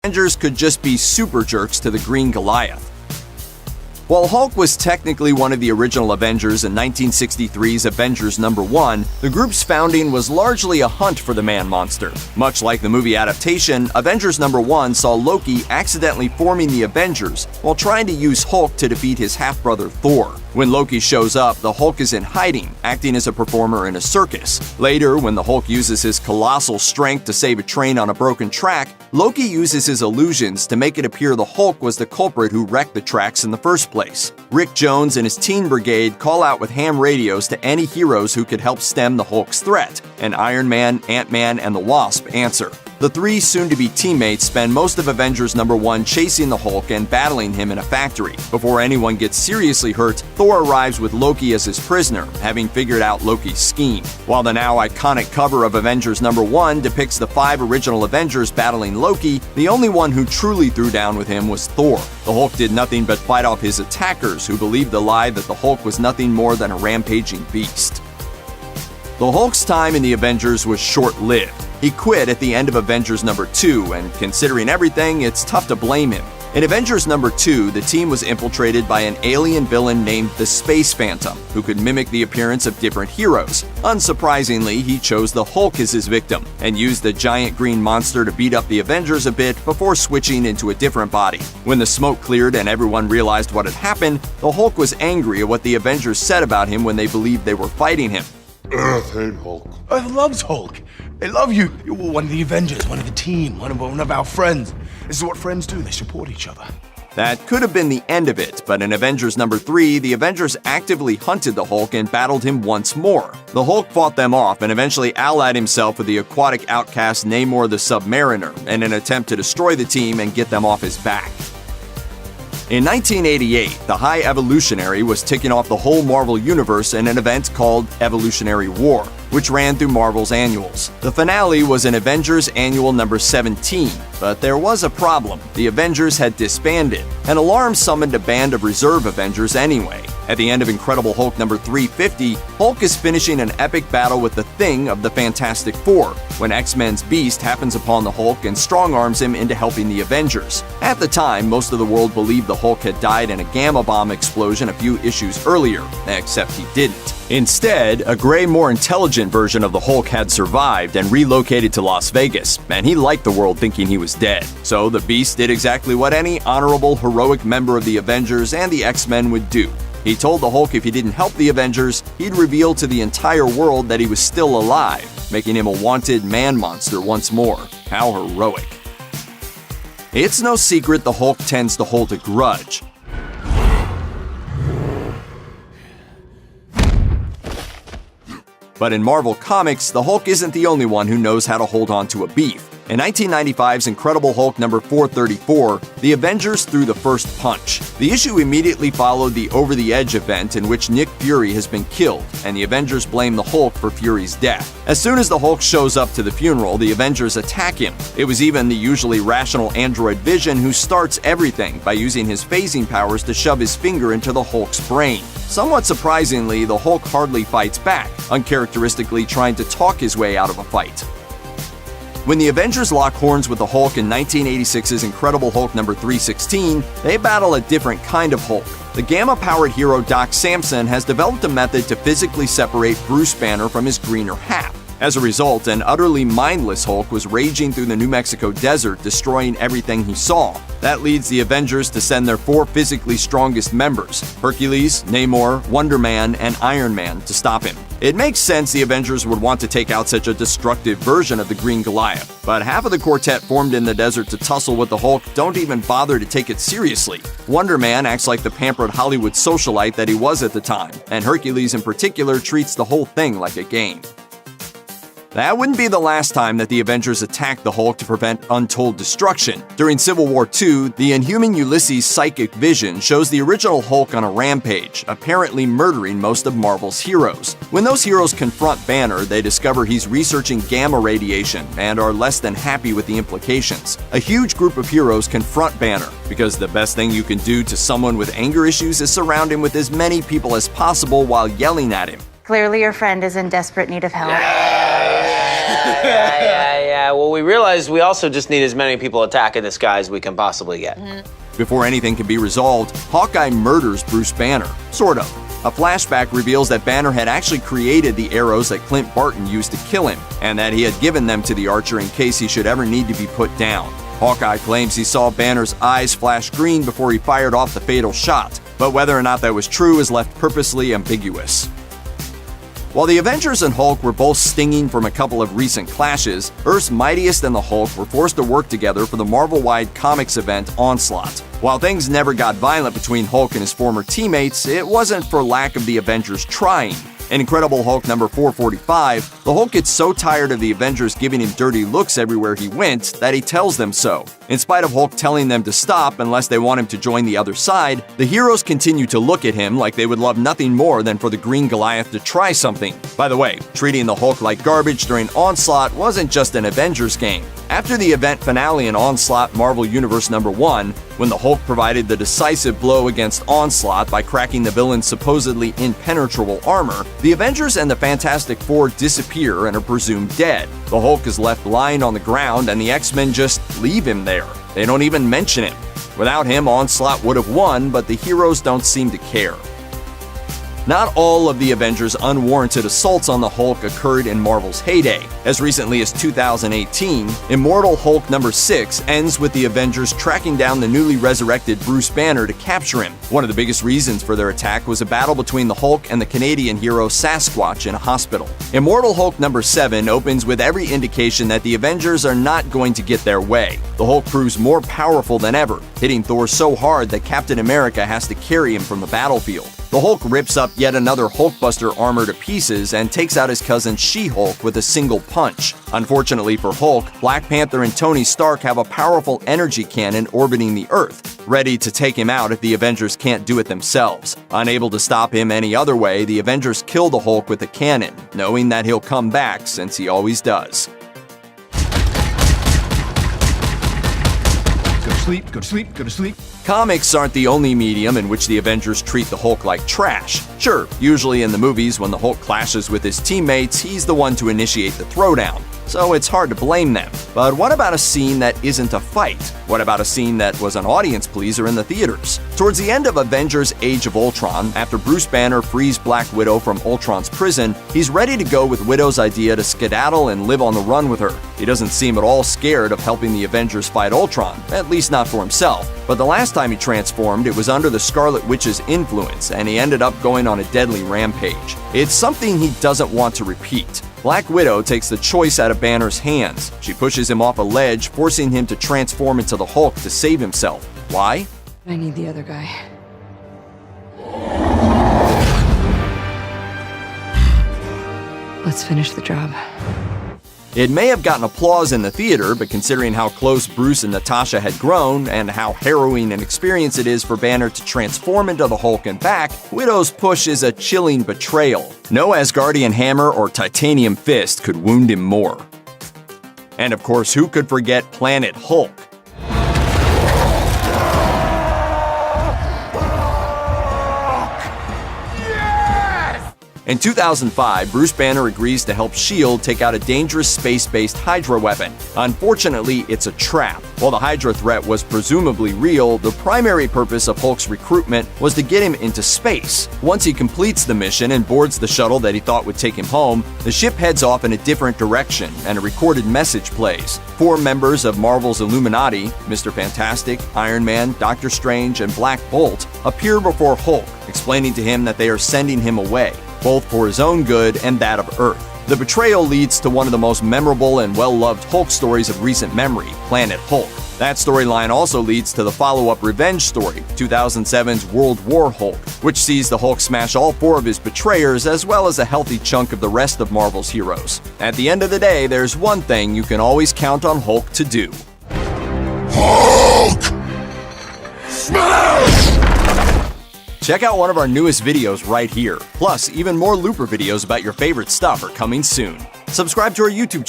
Avengers could just be super jerks to the Green Goliath. While Hulk was technically one of the original Avengers in 1963's Avengers #1, the group's founding was largely a hunt for the man-monster. Much like the movie adaptation, Avengers #1 saw Loki accidentally forming the Avengers while trying to use Hulk to defeat his half-brother Thor. When Loki shows up, the Hulk is in hiding, acting as a performer in a circus. Later, when the Hulk uses his colossal strength to save a train on a broken track, Loki uses his illusions to make it appear the Hulk was the culprit who wrecked the tracks in the first place. Rick Jones and his Teen Brigade call out with ham radios to any heroes who could help stem the Hulk's threat, and Iron Man, Ant-Man, and the Wasp answer. The three soon-to-be teammates spend most of Avengers #1 chasing the Hulk and battling him in a factory. Before anyone gets seriously hurt, Thor arrives with Loki as his prisoner, having figured out Loki's scheme. While the now iconic cover of Avengers #1 depicts the 5 original Avengers battling Loki, the only one who truly threw down with him was Thor. The Hulk did nothing but fight off his attackers, who believed the lie that the Hulk was nothing more than a rampaging beast. The Hulk's time in the Avengers was short-lived. He quit at the end of Avengers #2, and considering everything, it's tough to blame him. In Avengers #2, the team was infiltrated by an alien villain named the Space Phantom, who could mimic the appearance of different heroes. Unsurprisingly, he chose the Hulk as his victim, and used the giant green monster to beat up the Avengers a bit before switching into a different body. When the smoke cleared and everyone realized what had happened, the Hulk was angry at what the Avengers said about him when they believed they were fighting him. Earth hate Hulk. Earth loves Hulk. They love you. You're one of the Avengers, one of the team, one of our friends. This is what friends do. They support each other. That could have been the end of it, but in Avengers #3, the Avengers actively hunted the Hulk and battled him once more. The Hulk fought them off and eventually allied himself with the aquatic outcast Namor the Submariner in an attempt to destroy the team and get them off his back. In 1988, the High Evolutionary was ticking off the whole Marvel Universe in an event called Evolutionary War, which ran through Marvel's annuals. The finale was in Avengers Annual #17, but there was a problem. The Avengers had disbanded. An alarm summoned a band of reserve Avengers anyway. At the end of Incredible Hulk #350, Hulk is finishing an epic battle with the Thing of the Fantastic Four, when X-Men's Beast happens upon the Hulk and strong-arms him into helping the Avengers. At the time, most of the world believed the Hulk had died in a gamma bomb explosion a few issues earlier, except he didn't. Instead, a gray, more intelligent version of the Hulk had survived and relocated to Las Vegas, and he liked the world thinking he was dead. So the Beast did exactly what any honorable, heroic member of the Avengers and the X-Men would do. He told the Hulk if he didn't help the Avengers, he'd reveal to the entire world that he was still alive, making him a wanted man-monster once more. How heroic. It's no secret the Hulk tends to hold a grudge. But in Marvel Comics, the Hulk isn't the only one who knows how to hold on to a beef. In 1995's Incredible Hulk #434, the Avengers threw the first punch. The issue immediately followed the Over the Edge event in which Nick Fury has been killed, and the Avengers blame the Hulk for Fury's death. As soon as the Hulk shows up to the funeral, the Avengers attack him. It was even the usually rational android Vision who starts everything by using his phasing powers to shove his finger into the Hulk's brain. Somewhat surprisingly, the Hulk hardly fights back, uncharacteristically trying to talk his way out of a fight. When the Avengers lock horns with the Hulk in 1986's Incredible Hulk #316, they battle a different kind of Hulk. The gamma-powered hero Doc Samson has developed a method to physically separate Bruce Banner from his greener half. As a result, an utterly mindless Hulk was raging through the New Mexico desert, destroying everything he saw. That leads the Avengers to send their 4 physically strongest members, Hercules, Namor, Wonder Man, and Iron Man, to stop him. It makes sense the Avengers would want to take out such a destructive version of the Green Goliath, but half of the quartet formed in the desert to tussle with the Hulk don't even bother to take it seriously. Wonder Man acts like the pampered Hollywood socialite that he was at the time, and Hercules in particular treats the whole thing like a game. That wouldn't be the last time that the Avengers attacked the Hulk to prevent untold destruction. During Civil War II, the Inhuman Ulysses' psychic vision shows the original Hulk on a rampage, apparently murdering most of Marvel's heroes. When those heroes confront Banner, they discover he's researching gamma radiation and are less than happy with the implications. A huge group of heroes confront Banner, because the best thing you can do to someone with anger issues is surround him with as many people as possible while yelling at him. Clearly your friend is in desperate need of help. Yeah, Yeah, well, we realized we also just need as many people attacking this guy as we can possibly get. Before anything can be resolved, Hawkeye murders Bruce Banner. Sort of. A flashback reveals that Banner had actually created the arrows that Clint Barton used to kill him, and that he had given them to the Archer in case he should ever need to be put down. Hawkeye claims he saw Banner's eyes flash green before he fired off the fatal shot, but whether or not that was true is left purposely ambiguous. While the Avengers and Hulk were both stinging from a couple of recent clashes, Earth's Mightiest and the Hulk were forced to work together for the Marvel-wide comics event Onslaught. While things never got violent between Hulk and his former teammates, it wasn't for lack of the Avengers trying. In Incredible Hulk number 445, the Hulk gets so tired of the Avengers giving him dirty looks everywhere he went that he tells them so. In spite of Hulk telling them to stop unless they want him to join the other side, the heroes continue to look at him like they would love nothing more than for the Green Goliath to try something. By the way, treating the Hulk like garbage during Onslaught wasn't just an Avengers game. After the event finale in Onslaught Marvel Universe number 1, when the Hulk provided the decisive blow against Onslaught by cracking the villain's supposedly impenetrable armor, the Avengers and the Fantastic Four disappear and are presumed dead. The Hulk is left lying on the ground and the X-Men just leave him there. They don't even mention him. Without him, Onslaught would have won, but the heroes don't seem to care. Not all of the Avengers' unwarranted assaults on the Hulk occurred in Marvel's heyday. As recently as 2018, Immortal Hulk number 6 ends with the Avengers tracking down the newly resurrected Bruce Banner to capture him. One of the biggest reasons for their attack was a battle between the Hulk and the Canadian hero Sasquatch in a hospital. Immortal Hulk number 7 opens with every indication that the Avengers are not going to get their way. The Hulk proves more powerful than ever, hitting Thor so hard that Captain America has to carry him from the battlefield. The Hulk rips up yet another Hulkbuster armor to pieces and takes out his cousin She-Hulk with a single punch. Unfortunately for Hulk, Black Panther and Tony Stark have a powerful energy cannon orbiting the Earth, ready to take him out if the Avengers can't do it themselves. Unable to stop him any other way, the Avengers kill the Hulk with a cannon, knowing that he'll come back since he always does. Go to sleep, go to sleep, go to sleep. Comics aren't the only medium in which the Avengers treat the Hulk like trash. Sure, usually in the movies when the Hulk clashes with his teammates, he's the one to initiate the throwdown, so it's hard to blame them. But what about a scene that isn't a fight? What about a scene that was an audience pleaser in the theaters? Towards the end of Avengers Age of Ultron, after Bruce Banner frees Black Widow from Ultron's prison, he's ready to go with Widow's idea to skedaddle and live on the run with her. He doesn't seem at all scared of helping the Avengers fight Ultron, at least not for himself. But the last time he transformed, it was under the Scarlet Witch's influence, and he ended up going on a deadly rampage. It's something he doesn't want to repeat. Black Widow takes the choice out of Banner's hands. She pushes him off a ledge, forcing him to transform into the Hulk to save himself. Why? I need the other guy. Let's finish the job. It may have gotten applause in the theater, but considering how close Bruce and Natasha had grown, and how harrowing an experience it is for Banner to transform into the Hulk and back, Widow's push is a chilling betrayal. No Asgardian hammer or titanium fist could wound him more. And of course, who could forget Planet Hulk? In 2005, Bruce Banner agrees to help S.H.I.E.L.D. take out a dangerous space-based Hydra weapon. Unfortunately, it's a trap. While the Hydra threat was presumably real, the primary purpose of Hulk's recruitment was to get him into space. Once he completes the mission and boards the shuttle that he thought would take him home, the ship heads off in a different direction, and a recorded message plays. 4 members of Marvel's Illuminati, Mr. Fantastic, Iron Man, Doctor Strange, and Black Bolt, appear before Hulk, explaining to him that they are sending him away, both for his own good and that of Earth. The betrayal leads to one of the most memorable and well-loved Hulk stories of recent memory, Planet Hulk. That storyline also leads to the follow-up revenge story, 2007's World War Hulk, which sees the Hulk smash all 4 of his betrayers as well as a healthy chunk of the rest of Marvel's heroes. At the end of the day, there's one thing you can always count on Hulk to do. Hulk! Smash! Check out one of our newest videos right here. Plus, even more Looper videos about your favorite stuff are coming soon. Subscribe to our YouTube channel.